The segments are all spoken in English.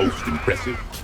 most impressive.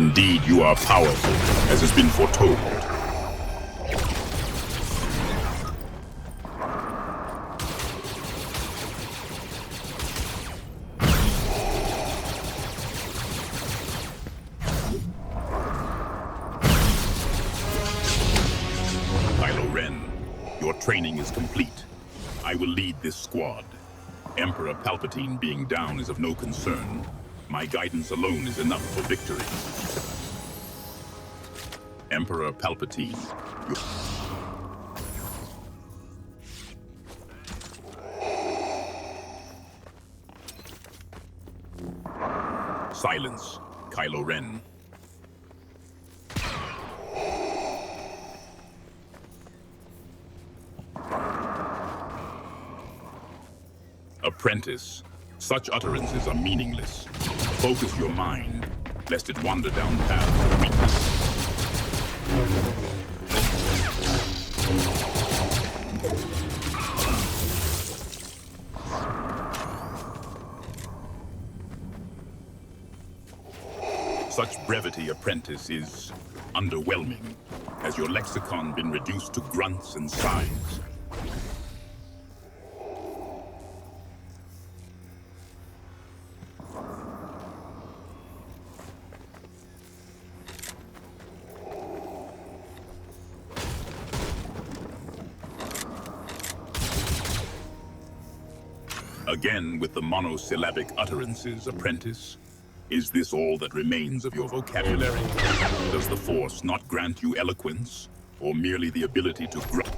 Indeed, you are powerful, as has been foretold. Kylo Ren, your training is complete. I will lead this squad. Emperor Palpatine being down is of no concern. My guidance alone is enough for victory. Emperor Palpatine, Silence, Kylo Ren. Apprentice, such utterances are meaningless. Focus your mind, lest it wander down paths of weakness. Such brevity, Apprentice, is underwhelming. Has your lexicon been reduced to grunts and sighs? Again with the monosyllabic utterances, Apprentice. Is this all that remains of your vocabulary? Does the Force not grant you eloquence, or merely the ability to grunt?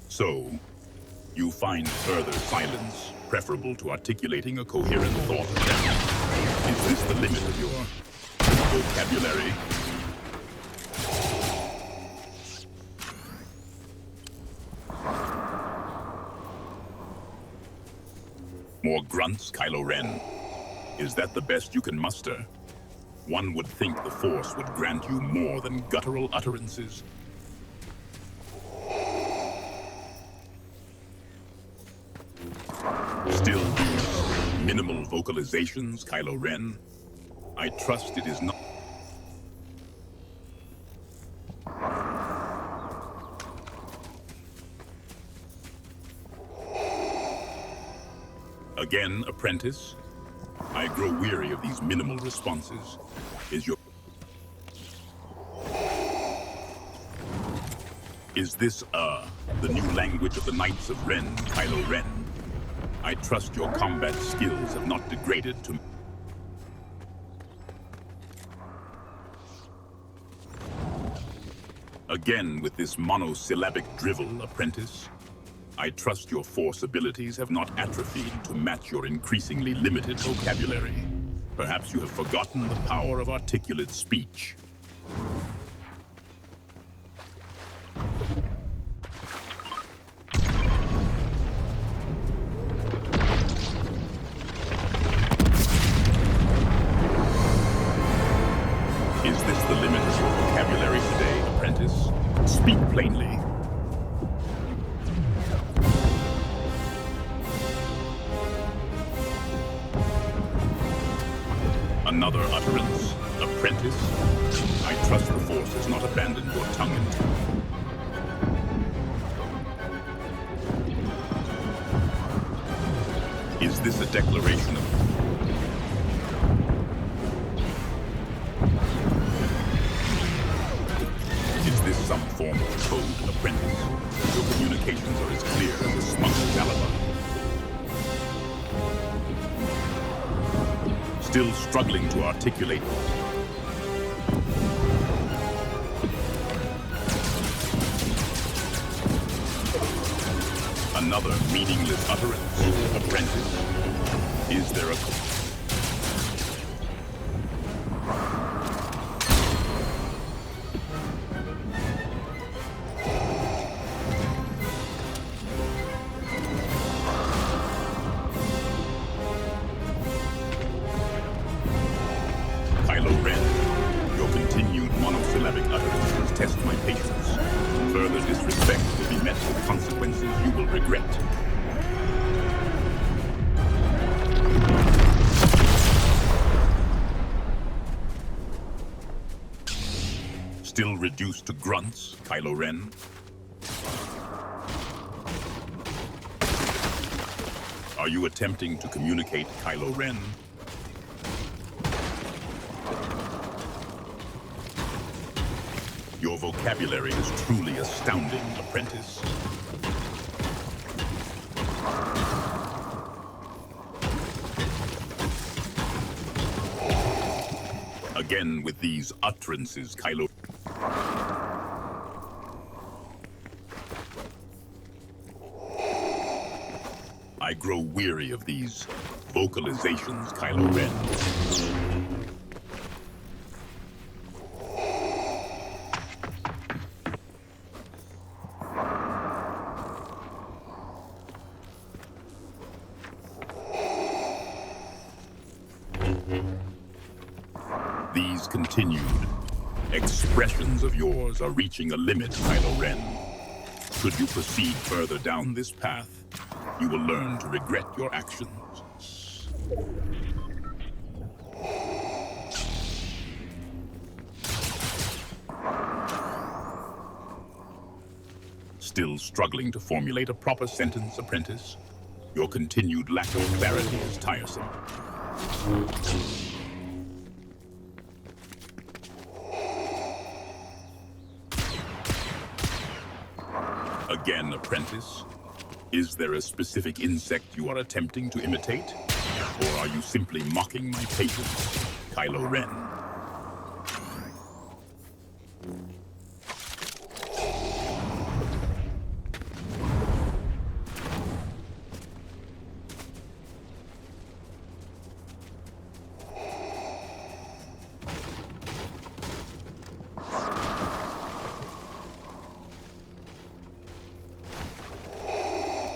So, you find further silence preferable to articulating a coherent thought? Is this the limit of your vocabulary? More grunts, Kylo Ren. Is that the best you can muster? One would think the Force would grant you more than guttural utterances. Still these minimal vocalizations, Kylo Ren? I trust it is not... Again, Apprentice, I grow weary of these minimal responses. Is this, the new language of the Knights of Ren, Kylo Ren? I trust your combat skills have not degraded to... Again with this monosyllabic drivel, Apprentice. I trust your Force abilities have not atrophied to match your increasingly limited vocabulary. Perhaps you have forgotten the power of articulate speech. Is this the limit of your vocabulary today, Apprentice? Speak plainly. Another utterance, Apprentice. I trust the Force has not abandoned your tongue and teeth. Is this a declaration of... Is this some form of code, Apprentice? Your communications are as clear as a smuggler's alibi. Still struggling to articulate. Another meaningless utterance, Apprentice. Is there a... Kylo Ren, your continued monosyllabic utterances test my patience. Further disrespect will be met with consequences you will regret. Still reduced to grunts, Kylo Ren? Are you attempting to communicate, Kylo Ren? Your vocabulary is truly astounding, apprentice. Again with these utterances, Kylo. I grow weary of these vocalizations, Kylo Ren. These continued expressions of yours are reaching a limit, Kylo Ren. Should you proceed further down this path, you will learn to regret your actions. Still struggling to formulate a proper sentence, apprentice? Your continued lack of clarity is tiresome. Again, apprentice? Is there a specific insect you are attempting to imitate? Or are you simply mocking my patience, Kylo Ren?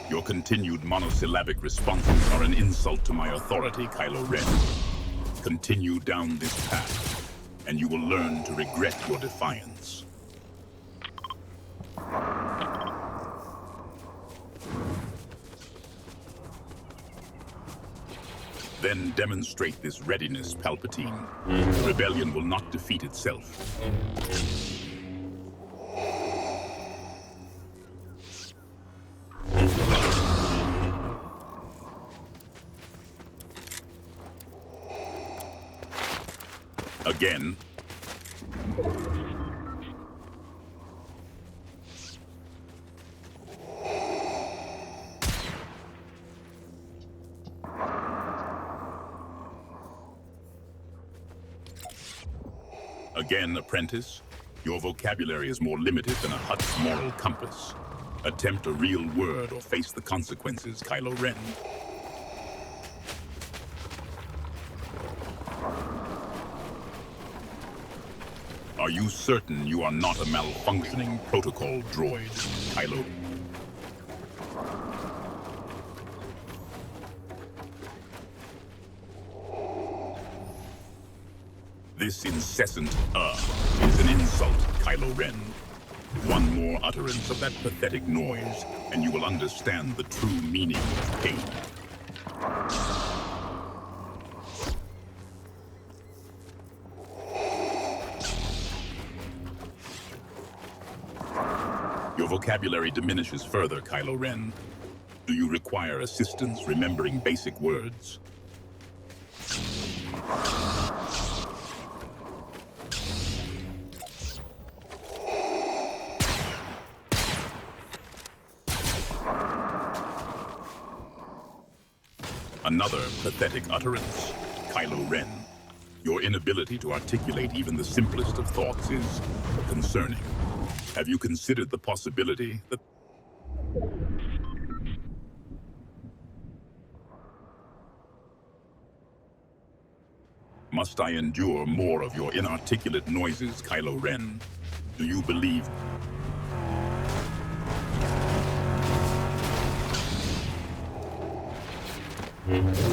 Your continued monosyllabic responses are an insult to my authority, Kylo Ren. Continue down this path, and you will learn to regret your defiance. Then demonstrate this readiness, Palpatine. The rebellion will not defeat itself. Again. Again, apprentice. Your vocabulary is more limited than a Hutt's moral compass. Attempt a real word or face the consequences, Kylo Ren. Are you certain you are not a malfunctioning protocol droid, Kylo? This incessant is an insult, Kylo Ren. One more utterance of that pathetic noise, and you will understand the true meaning of pain. Your vocabulary diminishes further, Kylo Ren. Do you require assistance remembering basic words? Another pathetic utterance, Kylo Ren. Your inability to articulate even the simplest of thoughts is concerning. Have you considered the possibility that... Must I endure more of your inarticulate noises, Kylo Ren? Do you believe...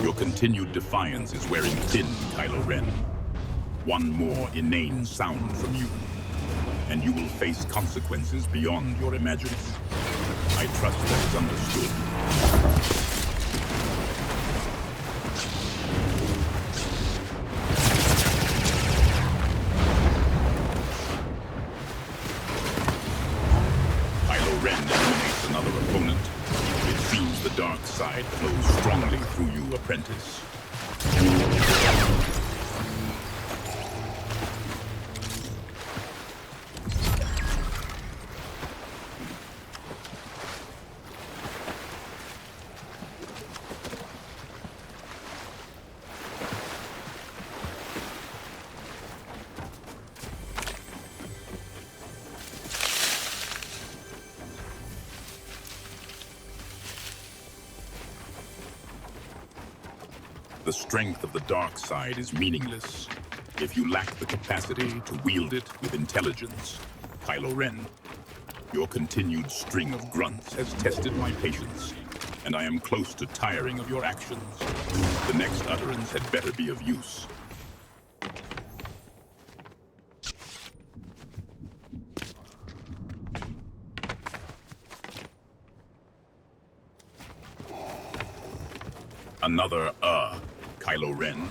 Your continued defiance is wearing thin, Kylo Ren. One more inane sound from you, and you will face consequences beyond your imagining. I trust that is understood. apprentice. The strength of the dark side is meaningless if you lack the capacity to wield it with intelligence. Kylo Ren, your continued string of grunts has tested my patience, and I am close to tiring of your actions. The next utterance had better be of use. Another, Kylo Ren.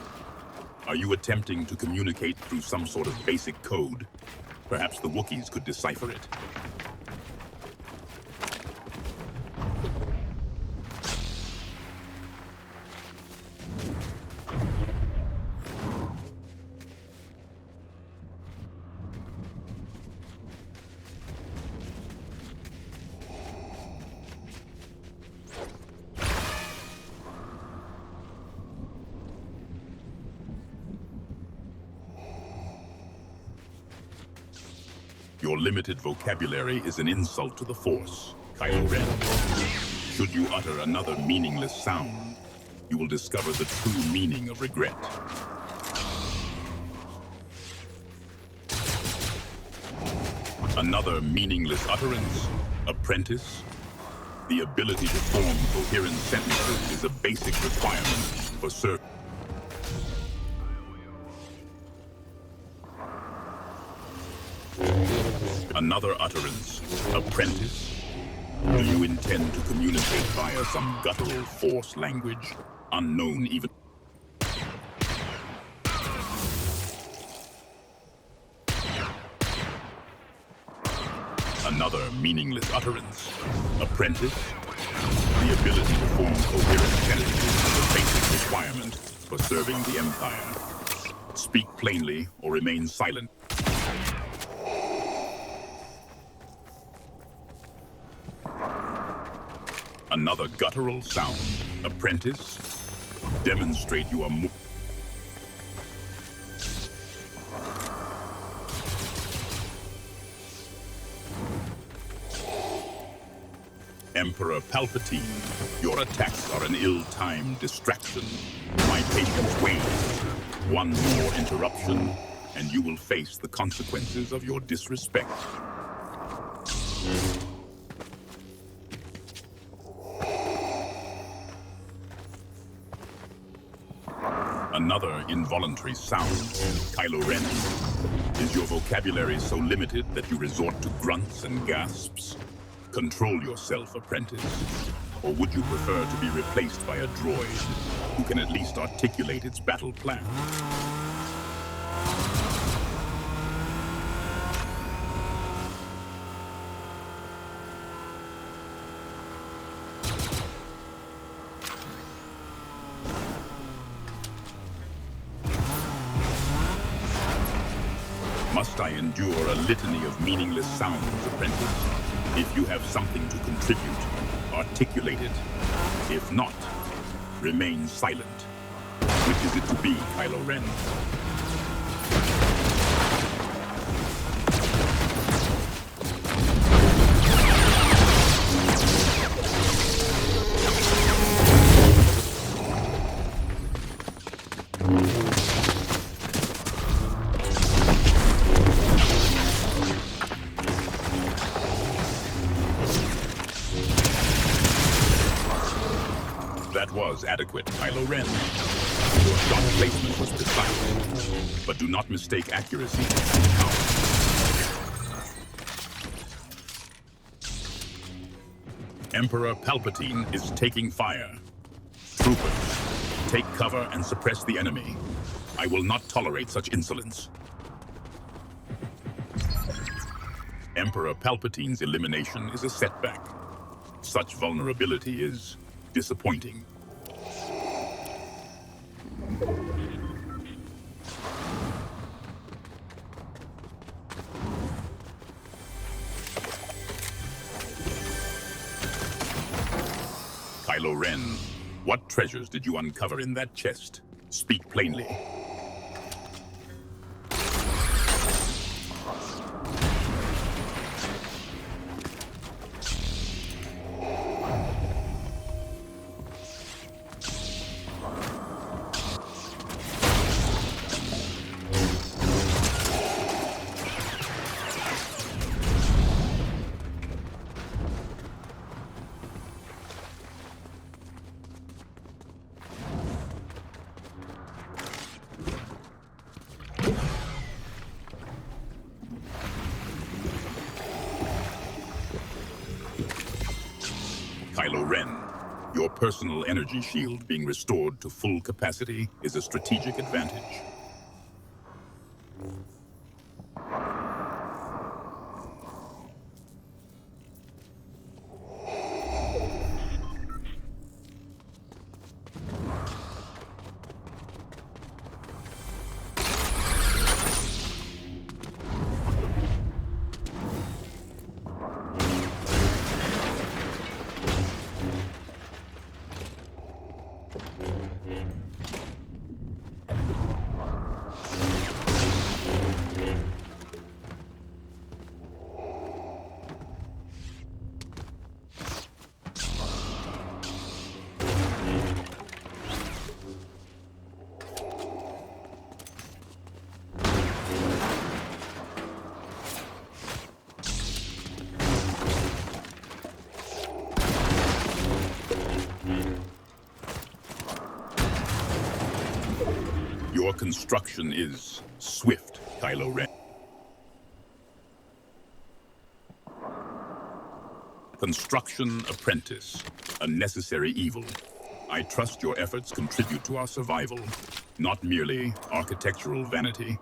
Are you attempting to communicate through some sort of basic code? Perhaps the Wookiees could decipher it. Your limited vocabulary is an insult to the Force, Kylo Ren. Should you utter another meaningless sound, you will discover the true meaning of regret. Another meaningless utterance, apprentice. The ability to form coherent sentences is a basic requirement for certain. Another utterance, apprentice. Do you intend to communicate via some guttural Force language, unknown even? Another meaningless utterance, apprentice. The ability to form coherent sentences is a basic requirement for serving the Empire. Speak plainly or remain silent. Another guttural sound. Apprentice, demonstrate you are more. Emperor Palpatine, your attacks are an ill-timed distraction. My patience wanes. One more interruption, and you will face the consequences of your disrespect. Another involuntary sound. Kylo Ren, is your vocabulary so limited that you resort to grunts and gasps? Control yourself, apprentice. Or would you prefer to be replaced by a droid who can at least articulate its battle plan? Must I endure a litany of meaningless sounds, apprentice? If you have something to contribute, articulate it. If not, remain silent. Which is it to be, Kylo Ren? That was adequate, Kylo Ren. Your shot placement was precise, but do not mistake accuracy as power. Emperor Palpatine is taking fire. Troopers, take cover and suppress the enemy. I will not tolerate such insolence. Emperor Palpatine's elimination is a setback. Such vulnerability is disappointing. Kylo Ren, what treasures did you uncover in that chest? Speak plainly. Kylo Ren, your personal energy shield being restored to full capacity is a strategic advantage. Your construction is swift, Kylo Ren. Construction apprentice, a necessary evil. I trust your efforts contribute to our survival, not merely architectural vanity.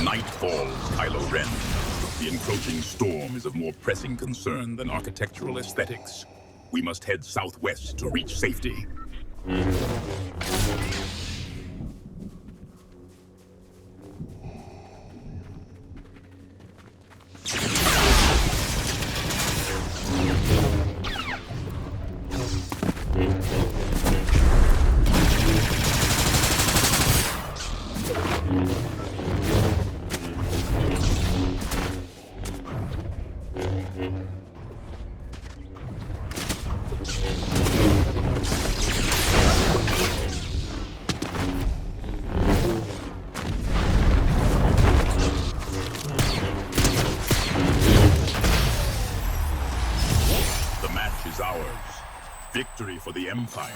Night falls, Kylo Ren. The encroaching storm is of more pressing concern than architectural aesthetics. We must head southwest to reach safety. Victory for the Empire.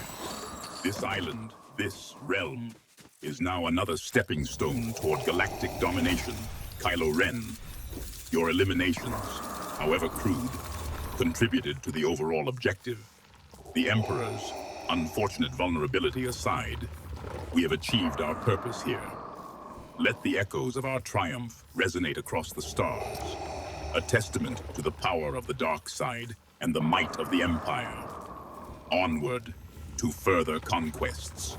This island, this realm, is now another stepping stone toward galactic domination. Kylo Ren, your eliminations, however crude, contributed to the overall objective. The Emperor's unfortunate vulnerability aside, we have achieved our purpose here. Let the echoes of our triumph resonate across the stars, a testament to the power of the dark side and the might of the Empire. Onward to further conquests.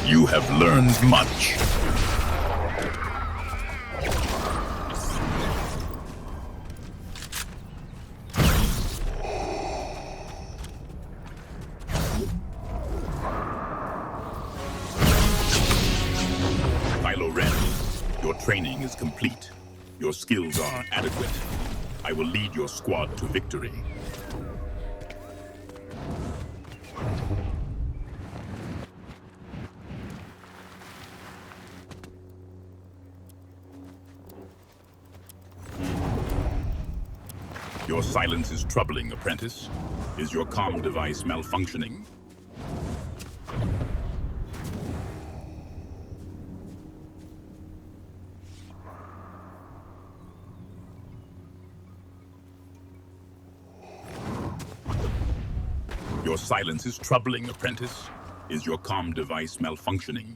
You have learned much. Kylo Ren, your training is complete. Your skills are adequate. I will lead your squad to victory. Your silence is troubling, apprentice. Is your comm device malfunctioning? Your silence is troubling, apprentice. Is your comm device malfunctioning?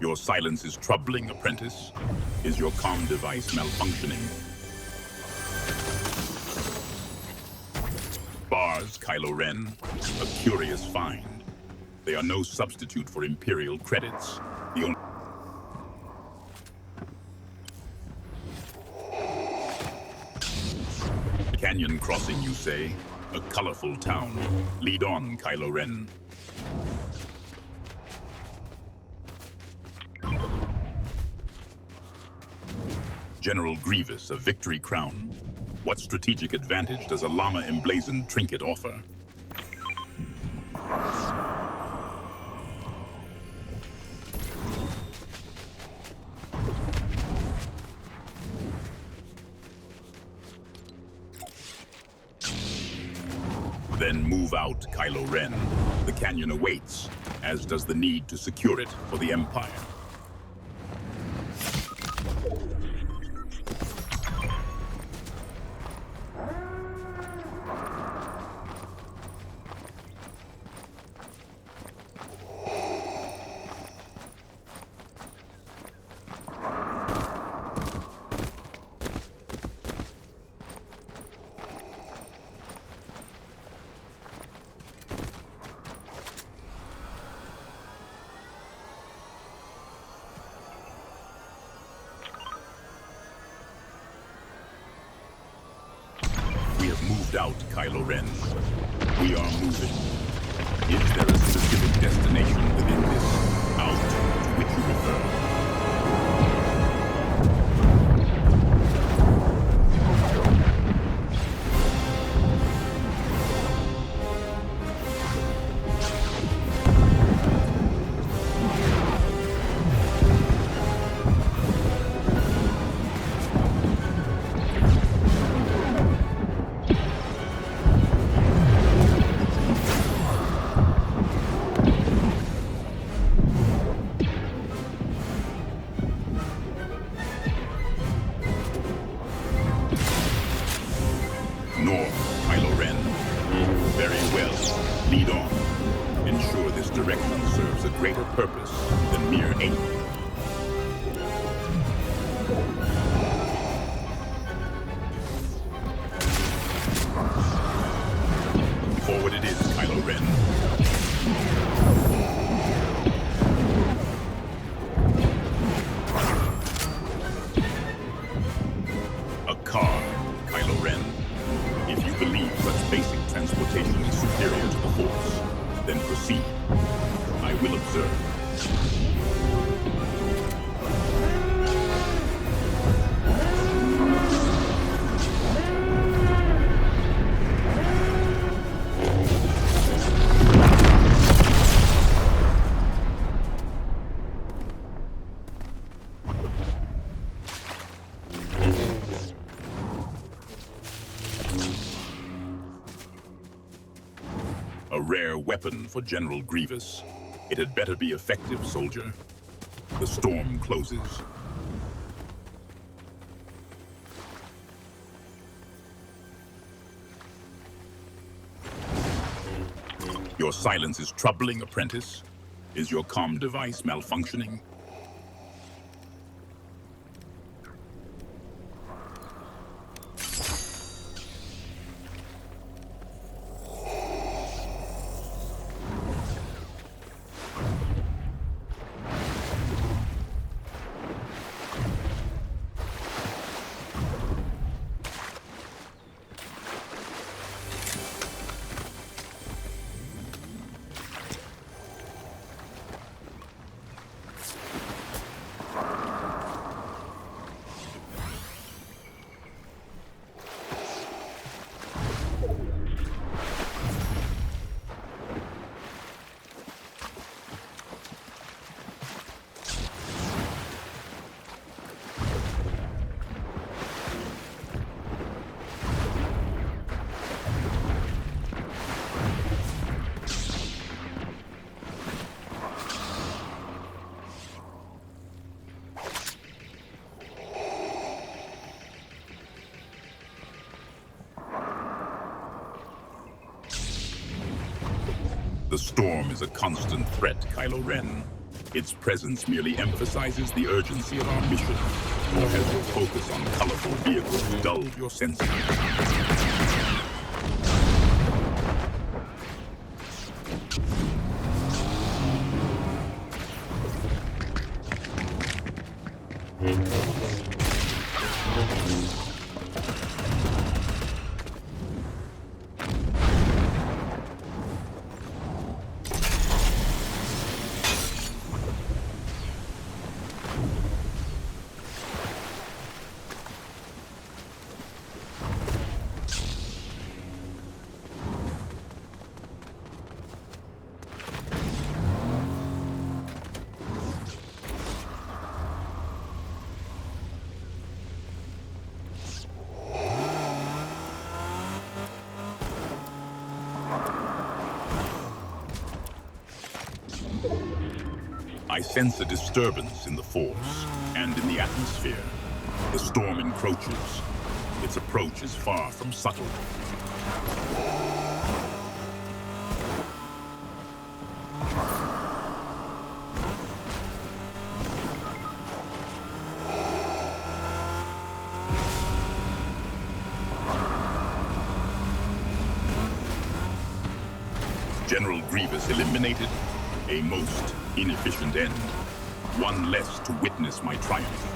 Your silence is troubling, apprentice. Is your comm device malfunctioning? Bars, Kylo Ren, a curious find. They are no substitute for Imperial credits. The only Canyon crossing, you say? A colorful town. Lead on, Kylo Ren. General Grievous, a victory crown. What strategic advantage does a llama-emblazoned trinket offer? Then move out, Kylo Ren. The canyon awaits, as does the need to secure it for the Empire. We have moved out, Kylo Ren. We are moving. Is there a specific destination within this out to which you refer? North, Kylo Ren. Very well. Lead on. Ensure this direction serves a greater purpose than mere aim. Forward it is, Kylo Ren. A car, Kylo Ren. If you believe such basic transportation is superior to the Force, then proceed. I will observe. A rare weapon for General Grievous. It had better be effective, soldier. The storm closes. Your silence is troubling, apprentice. Is your comm device malfunctioning? The storm is a constant threat, Kylo Ren. Its presence merely emphasizes the urgency of our mission, or has your focus on colorful vehicles dulled your senses? I sense a disturbance in the Force and in the atmosphere. The storm encroaches. Its approach is far from subtle. General Grievous eliminated. A most inefficient end. One less to witness my triumph.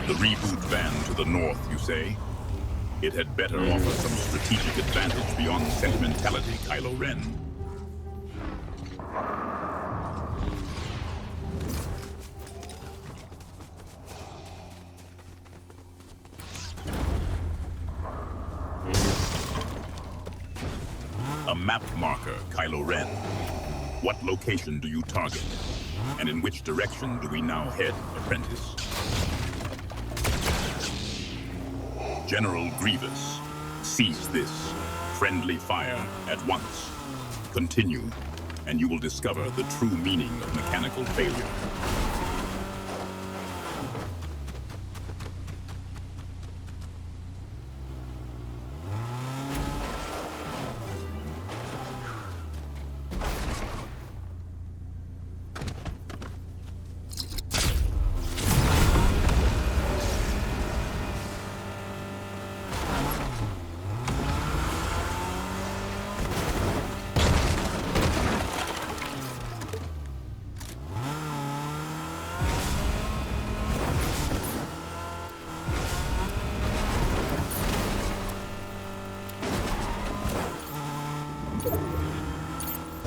The reboot van to the north, you say? It had better offer some strategic advantage beyond sentimentality, Kylo Ren. A map marker, Kylo Ren. What location do you target? And in which direction do we now head, apprentice? General Grievous, seize this. Friendly fire at once. Continue, and you will discover the true meaning of mechanical failure.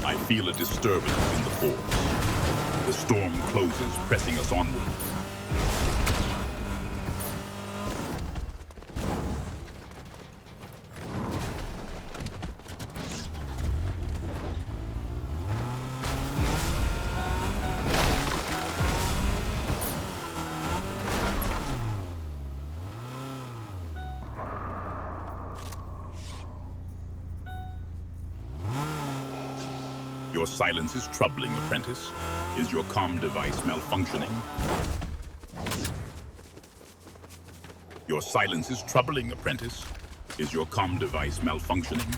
I feel a disturbance in the force. The storm closes, pressing us onward. Your silence is troubling, apprentice. Is your comm device malfunctioning? Your silence is troubling, apprentice. Is your comm device malfunctioning?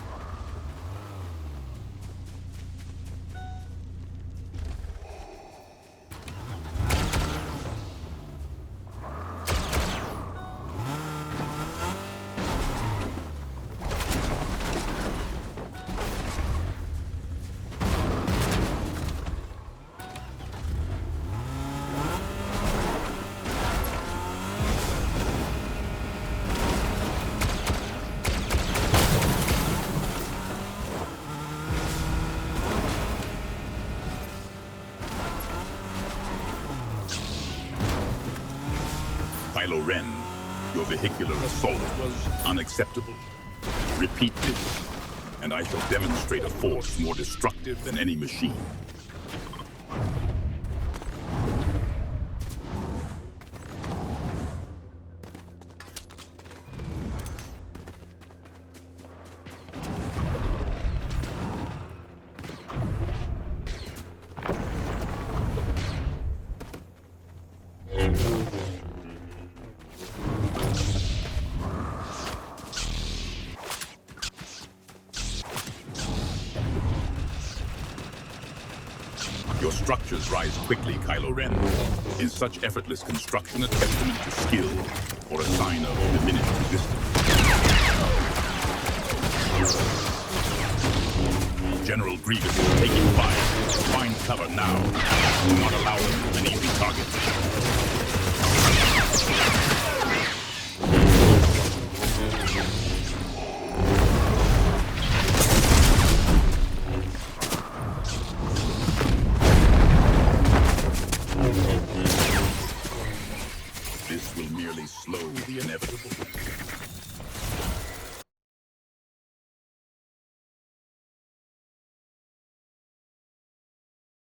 Kylo Ren, your vehicular assault was unacceptable. Repeat this, and I shall demonstrate a force more destructive than any machine. Your structures rise quickly, Kylo Ren. Is such effortless construction a testament to skill or a sign of diminished resistance? General Grievous is taking fire. Find cover now. Do not allow him an easy target. This will merely slow the inevitable.